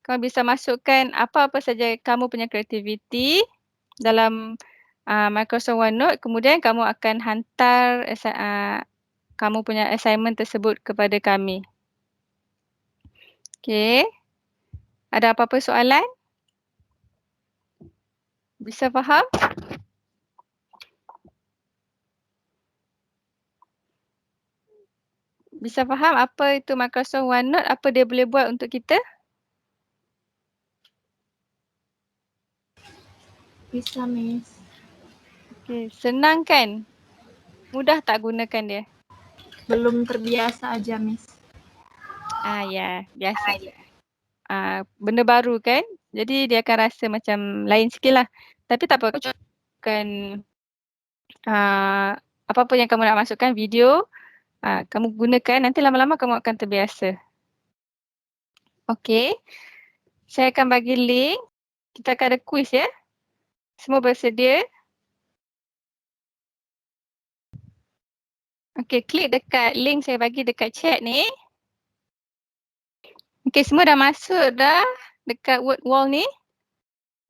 Kamu bisa masukkan apa-apa saja kamu punya kreativiti dalam Microsoft OneNote. Kemudian kamu akan hantar kamu punya assignment tersebut kepada kami. Okey. Ada apa-apa soalan? Bisa faham? Bisa faham apa itu Microsoft OneNote? Apa dia boleh buat untuk kita? Bisa, Miss. Okey, senang kan? Mudah tak gunakan dia? Belum terbiasa aja, Miss. Ya, biasa. Benda baru kan? Jadi dia akan rasa macam lain sikit lah. Tapi tak apa, kan apa-apa yang kamu nak masukkan, video, kamu gunakan, nanti lama-lama kamu akan terbiasa. Okey, saya akan bagi link. Kita akan ada quiz ya. Semua bersedia? Okey, klik dekat link saya bagi dekat chat ni. Okey, semua dah masuk dah dekat word wall ni?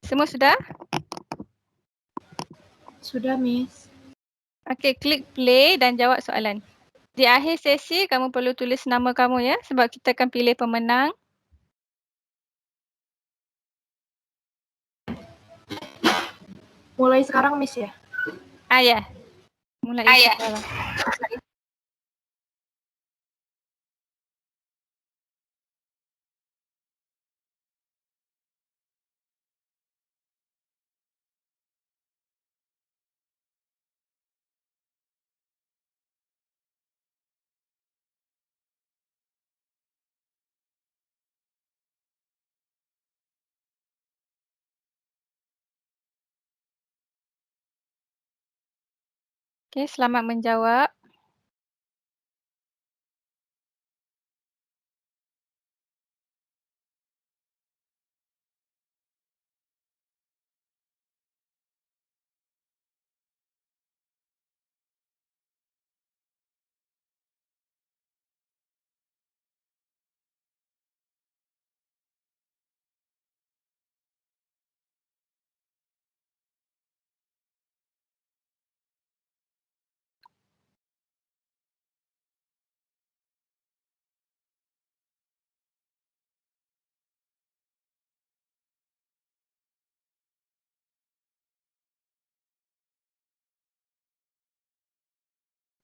Semua sudah? Sudah, Miss. Okey, klik play dan jawab soalan. Di akhir sesi, kamu perlu tulis nama kamu ya, sebab kita akan pilih pemenang. Mulai sekarang, Miss ya? Ya. Mulai sekarang. Okey, selamat menjawab.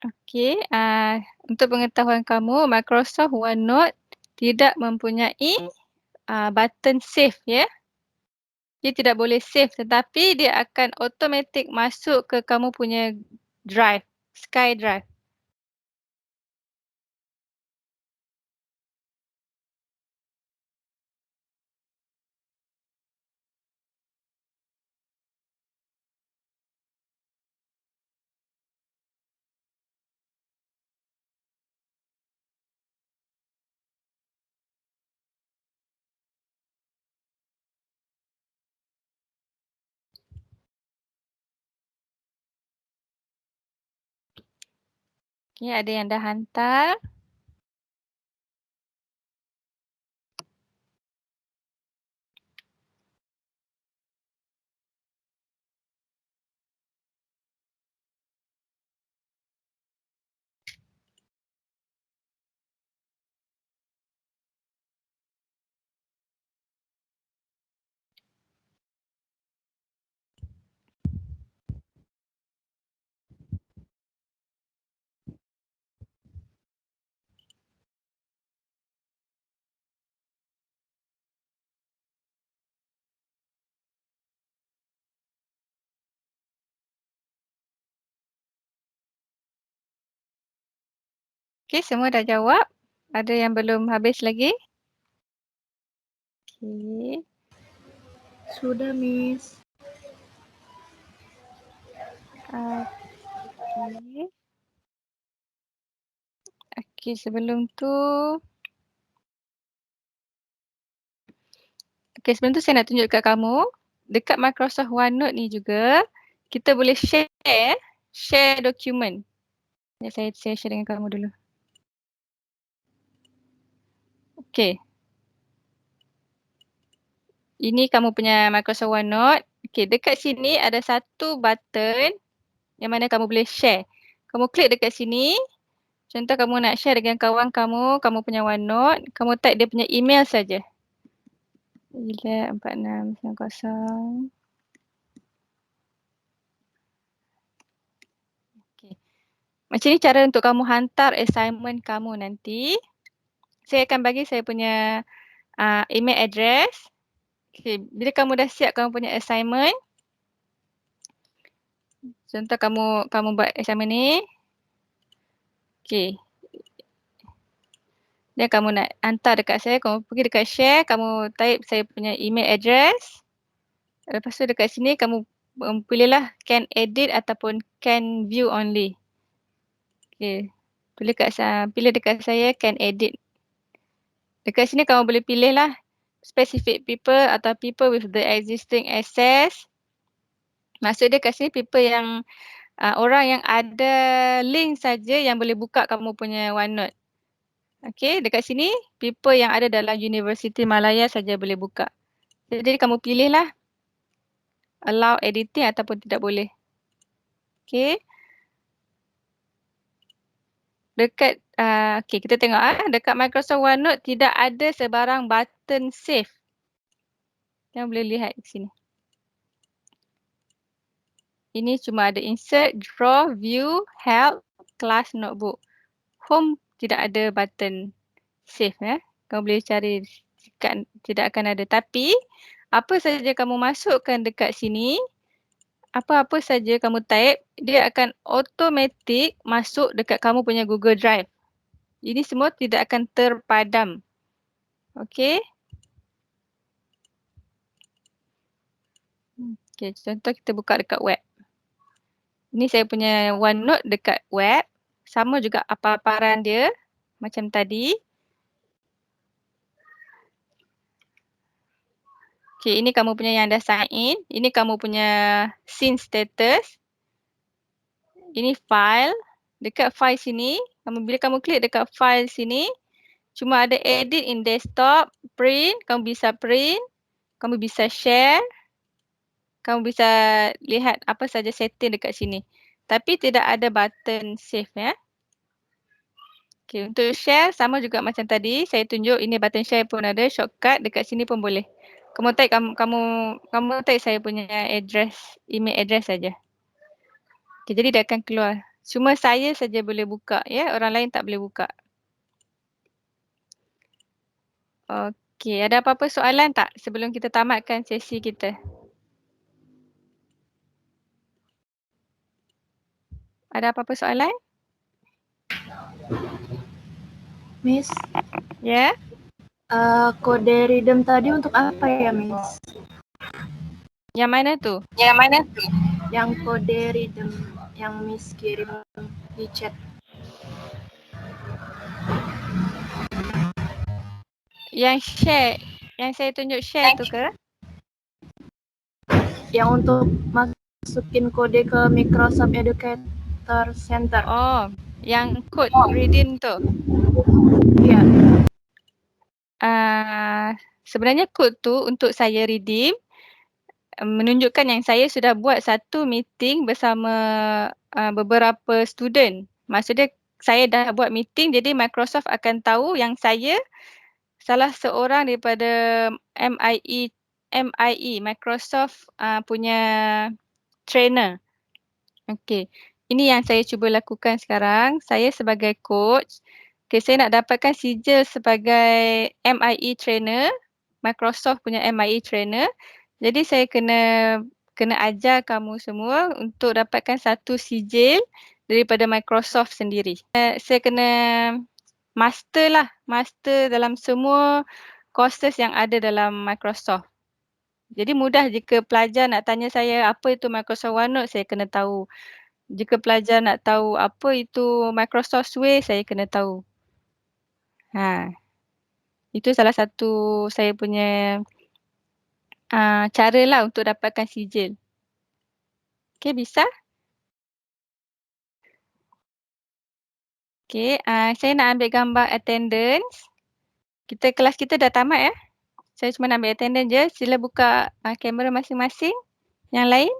Okey, untuk pengetahuan kamu, Microsoft OneNote tidak mempunyai button save ya. Dia tidak boleh save, tetapi dia akan automatic masuk ke kamu punya drive, Sky Drive. Okay, ada yang dah hantar. Okay, semua dah jawab. Ada yang belum habis lagi? Okay. Sudah, Miss. Okay. Okay, sebelum tu. Okay, sebelum tu saya nak tunjuk kat kamu. Dekat Microsoft OneNote ni juga, kita boleh share dokumen. Ya, saya share dengan kamu dulu. Okay. Ini kamu punya Microsoft OneNote. Okay, dekat sini ada satu button yang mana kamu boleh share. Kamu klik dekat sini. Contoh kamu nak share dengan kawan kamu, kamu punya OneNote. Kamu type dia punya email saja. 4690. Okay. Macam ni cara untuk kamu hantar assignment kamu nanti. Saya akan bagi saya punya email address. Okay. Bila kamu dah siap kamu punya assignment. Contoh kamu buat assignment ni. Okay. Dan kamu nak hantar dekat saya, kamu pergi dekat share, kamu type saya punya email address. Lepas tu dekat sini kamu pilihlah can edit ataupun can view only. Okay. Pilih dekat saya can edit. Dekat sini kamu boleh pilihlah specific people atau people with the existing access. Maksud dia kat sini people yang orang yang ada link saja yang boleh buka kamu punya OneNote. Okay, dekat sini people yang ada dalam Universiti Malaya saja boleh buka. Jadi kamu pilihlah allow editing ataupun tidak boleh. Okay. Dekat, okay, kita tengok dekat Microsoft OneNote tidak ada sebarang button save. Yang boleh lihat di sini. Ini cuma ada insert, draw, view, help, class, notebook. Home tidak ada button save. Kamu boleh cari, tidak akan ada. Tapi, apa saja kamu masukkan dekat sini, apa-apa saja kamu type, dia akan automatik masuk dekat kamu punya Google Drive. Ini semua tidak akan terpadam. Okay. Okay, contoh kita buka dekat web. Ini saya punya OneNote dekat web. Sama juga paparan dia macam tadi. Okay, ini kamu punya yang dah sign in. Ini kamu punya scene status. Ini file. Dekat file sini, bila kamu klik dekat file sini, cuma ada edit in desktop, print, kamu bisa share. Kamu bisa lihat apa saja setting dekat sini. Tapi tidak ada button save ya. Okay, untuk share sama juga macam tadi. Saya tunjuk ini button share pun ada, shortcut dekat sini pun boleh. Kamu type saya punya address, email address saja. Okay, jadi dia akan keluar. Cuma saya saja boleh buka ya, orang lain tak boleh buka. Okay, ada apa-apa soalan tak sebelum kita tamatkan sesi kita? Ada apa-apa soalan? Miss, Ya? kode redeem tadi untuk apa ya, Miss? Yang mana tu? Yang kode redeem yang Miss kirim di chat. Yang share, yang saya tunjuk share tu ke? Yang untuk masukin kode ke Microsoft Educate Motor Center. Oh, yang kod redeem tu. Ya. Sebenarnya kod tu untuk saya redeem menunjukkan yang saya sudah buat satu meeting bersama beberapa student. Maksudnya saya dah buat meeting, jadi Microsoft akan tahu yang saya salah seorang daripada MIE Microsoft punya trainer. Okey. Ini yang saya cuba lakukan sekarang. Saya sebagai coach, saya nak dapatkan sijil sebagai MIE trainer, Microsoft punya MIE trainer. Jadi saya kena ajar kamu semua untuk dapatkan satu sijil daripada Microsoft sendiri. Saya kena master dalam semua courses yang ada dalam Microsoft. Jadi mudah jika pelajar nak tanya saya apa itu Microsoft OneNote, saya kena tahu. Jika pelajar nak tahu apa itu Microsoft Suite, saya kena tahu. Itu salah satu saya punya cara lah untuk dapatkan sijil. Okey, bisa? Okey, saya nak ambil gambar attendance. Kelas kita dah tamat ya. Saya cuma nak ambil attendance je. Sila buka kamera masing-masing. Yang lain?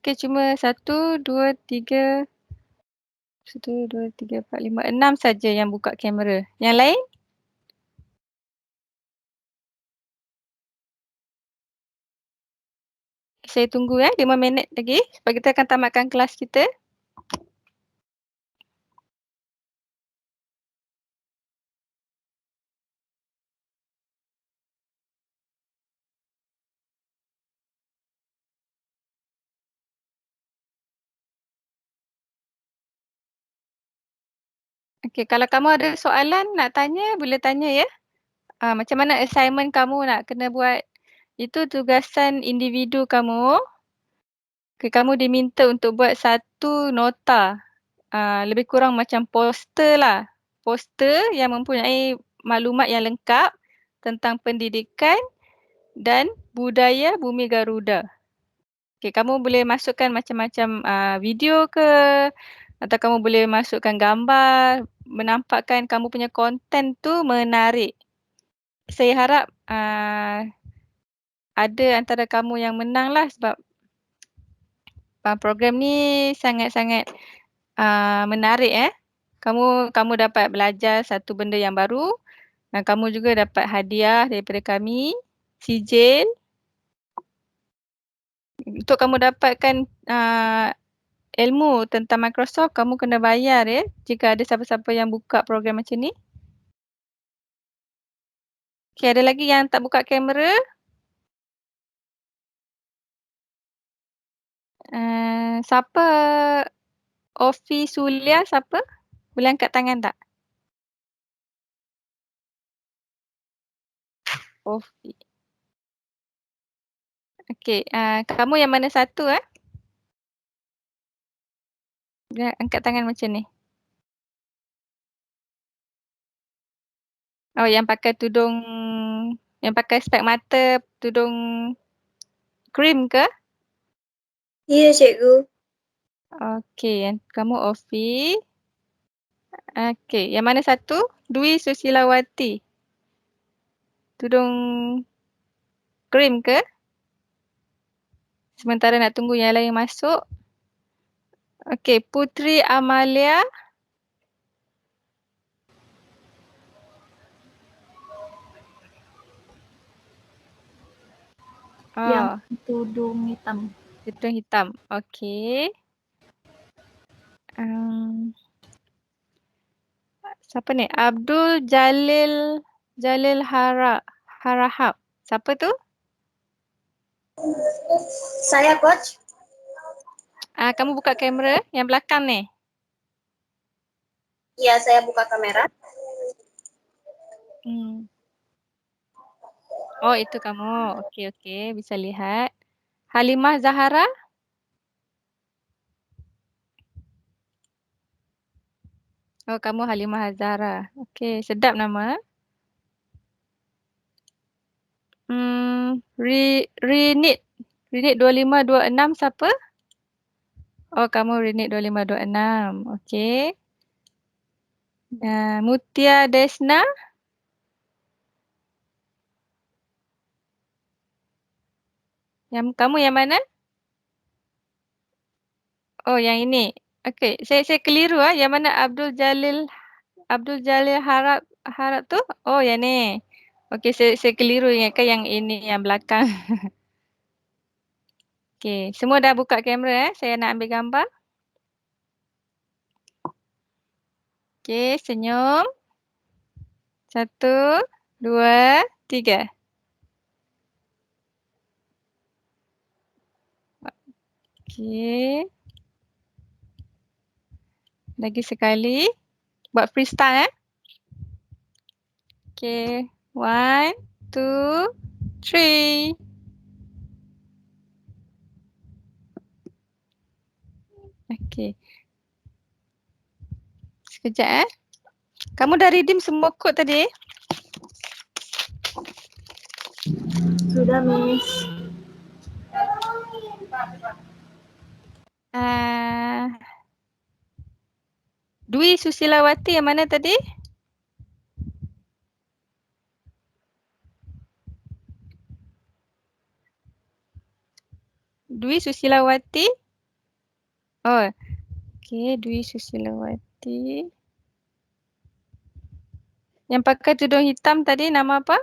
Okey, cuma 1, 2, 3, 1, 2, 3, 4, 5, 6 saja yang buka kamera. Yang lain? Saya tunggu 5 minit lagi supaya kita akan tamatkan kelas kita. Okey, kalau kamu ada soalan nak tanya, boleh tanya ya. Macam mana assignment kamu nak kena buat? Itu tugasan individu kamu. Okay, kamu diminta untuk buat satu nota. Lebih kurang macam poster lah. Poster yang mempunyai maklumat yang lengkap tentang pendidikan dan budaya Bumi Garuda. Okay, kamu boleh masukkan macam-macam video ke, atau kamu boleh masukkan gambar, menampakkan kamu punya konten tu menarik. Saya harap ada antara kamu yang menang lah sebab program ni sangat-sangat menarik. Kamu dapat belajar satu benda yang baru dan kamu juga dapat hadiah daripada kami, sijil. Untuk kamu dapatkan ilmu tentang Microsoft, kamu kena bayar jika ada siapa-siapa yang buka program macam ni. Okay, ada lagi yang tak buka kamera? Siapa? Ofi Sulia, siapa? Boleh angkat tangan tak? Ofi. Okay, kamu yang mana satu Dia angkat tangan macam ni. Oh, yang pakai tudung, yang pakai spek mata, tudung krim ke? Ya, cikgu. Okey, yang kamu Ofi. Okey, yang mana satu? Dwi Susilawati. Tudung krim ke? Sementara nak tunggu yang lain masuk. Okey, Putri Amalia. Yang tudung hitam. Tudung hitam. Okey. Siapa ni? Abdul Jalil Harahap. Siapa tu? Saya coach. Kamu buka kamera yang belakang ni. Ya, saya buka kamera. Oh, itu kamu. Okey, bisa lihat. Halimah Zahara. Oh, kamu Halimah Zahara. Okey, sedap nama. Rinit 2526 siapa? Oh, kamu Rinit 2526. Okey. Mutia Desna. Yang kamu yang mana? Oh, yang ini. Okey, saya keliru ah. Yang mana Abdul Jalil Harap tu? Oh, yang ni. Okey, saya keliru ingatkan yang ini yang belakang. Okey, semua dah buka kamera Saya nak ambil gambar. Okey, senyum. 1, 2, 3. Okey. Lagi sekali. Buat freestyle Okey. 1, 2, 3. Okey. Sekejap Kamu dah redeem semua kod tadi? Sudah, Miss. Dwi Susilawati yang mana tadi? Dwi Susilawati. Oh. Okey, Dwi Susilawati. Yang pakai tudung hitam tadi nama apa?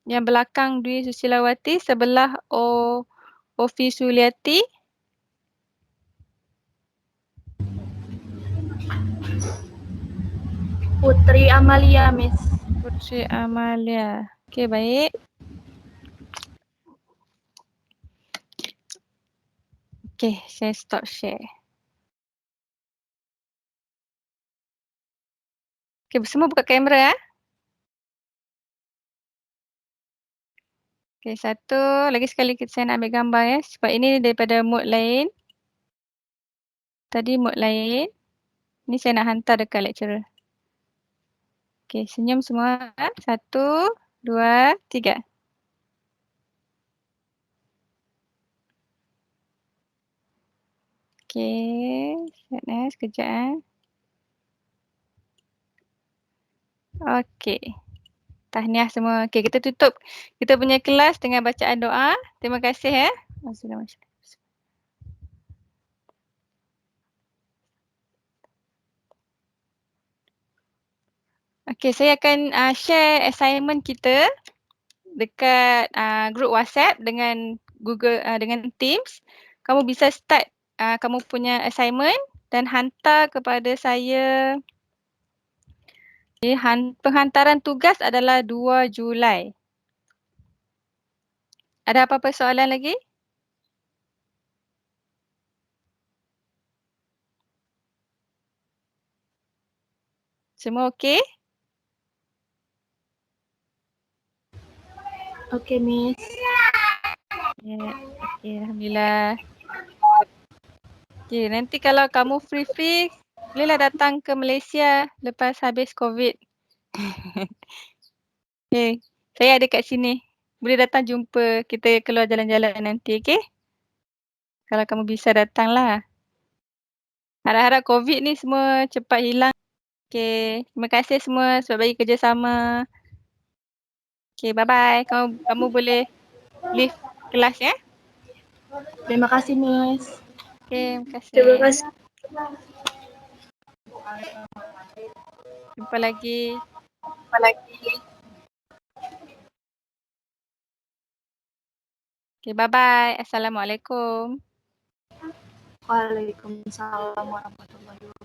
Yang belakang Dwi Susilawati, sebelah Ofi Suliati. Putri Amalia, Miss. Putri Amalia. Okey, baik. Okey, saya stop share. Okey, semua buka kamera Okey, satu. Lagi sekali saya nak ambil gambar sebab ini daripada mood lain. Tadi mood lain. Ni saya nak hantar dekat lecturer. Okey, senyum semua. 1, 2, 3. Okey, sekejap Okey. Tahniah semua. Okey, kita tutup kita punya kelas dengan bacaan doa. Terima kasih Okey, saya akan share assignment kita dekat group WhatsApp dengan Google dengan Teams. Kamu bisa start kamu punya assignment dan hantar kepada saya. Penghantaran tugas adalah 2 Julai. Ada apa-apa soalan lagi? Semua okey? Okey, Miss. Okey, Alhamdulillah. Okey, nanti kalau kamu free, bolehlah datang ke Malaysia lepas habis COVID. Okey, saya ada kat sini. Boleh datang jumpa, kita keluar jalan-jalan nanti, okey? Kalau kamu bisa datanglah. Harap-harap COVID ni semua cepat hilang. Okey, terima kasih semua sebab bagi kerjasama. Okey, bye-bye. Kamu boleh leave kelas ya. Terima kasih, Miss. Okey, terima kasih. Terima kasih. Jumpa lagi. Okey, bye-bye. Assalamualaikum. Waalaikumsalam warahmatullahi wabarakatuh.